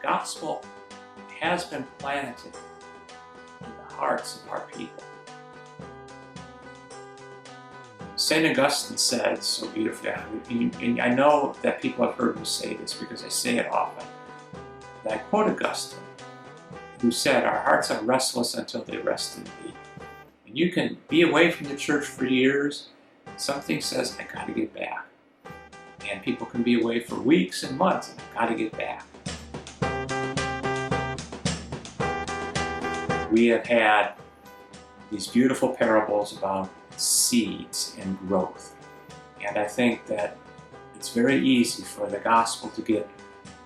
gospel has been planted in the hearts of our people. St. Augustine said so beautifully, and I know that people have heard me say this because I say it often, and I quote Augustine, who said, "Our hearts are restless until they rest in thee." And you can be away from the church for years, and something says, I gotta get back. And people can be away for weeks and months, and I gotta get back. We have had these beautiful parables about seeds and growth. And I think that it's very easy for the gospel to get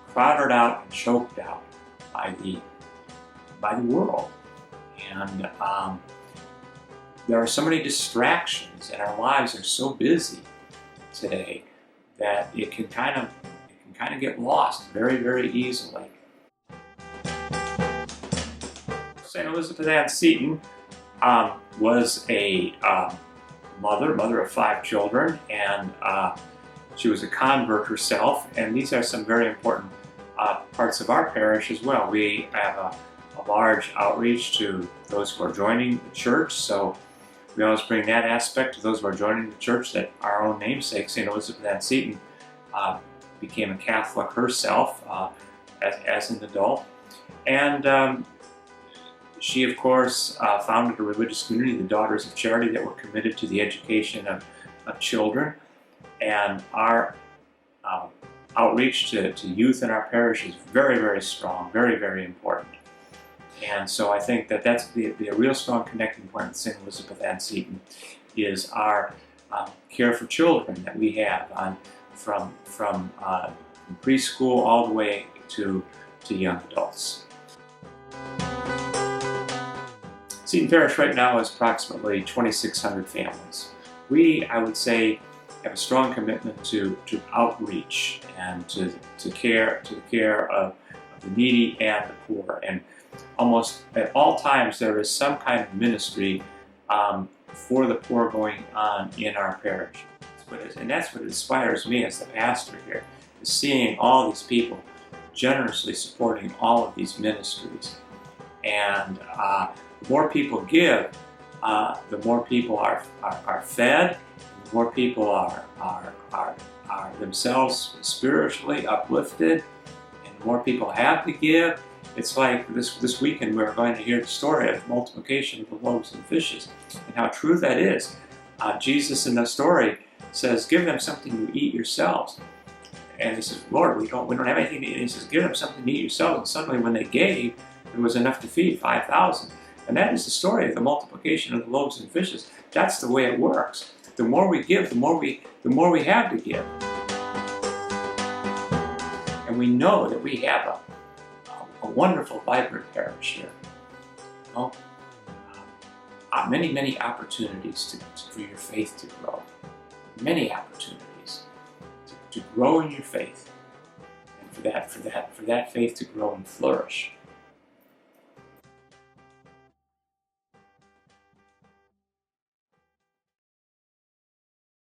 crowded out and choked out by the world. And there are so many distractions, and our lives are so busy today that it can kind of get lost very, very easily. St. Elizabeth Ann Seton was a mother of 5 children, and she was a convert herself. And these are some very important parts of our parish as well. We have a large outreach to those who are joining the church, so we always bring that aspect to those who are joining the church, that our own namesake, St. Elizabeth Ann Seton, became a Catholic herself as an adult. And she, of course, founded a religious community, the Daughters of Charity, that were committed to the education of children. And our outreach to youth in our parish is very, very strong, very, very important. And so I think that that's the real strong connecting point with St. Elizabeth Ann Seton is our care for children that we have from preschool all the way to young adults. Seton Parish right now is approximately 2,600 families. We, I would say, have a strong commitment to outreach and to the care of the needy and the poor. And almost at all times there is some kind of ministry for the poor going on in our parish. And that's what inspires me as the pastor here, is seeing all these people generously supporting all of these ministries. And the more people give, the more people are fed, the more people are themselves spiritually uplifted, and the more people have to give. It's like this weekend we're going to hear the story of multiplication of the loaves and fishes, and how true that is. Jesus in the story says, "Give them something to eat yourselves." And he says, "Lord, we don't have anything to eat." And he says, "Give them something to eat yourselves." And suddenly when they gave, there was enough to feed 5,000. And that is the story of the multiplication of the loaves and fishes. That's the way it works. The more we give, the more we have to give. And we know that we have a wonderful, vibrant parish here. You know, many opportunities for your faith to grow. Many opportunities to grow in your faith, and for that faith to grow and flourish.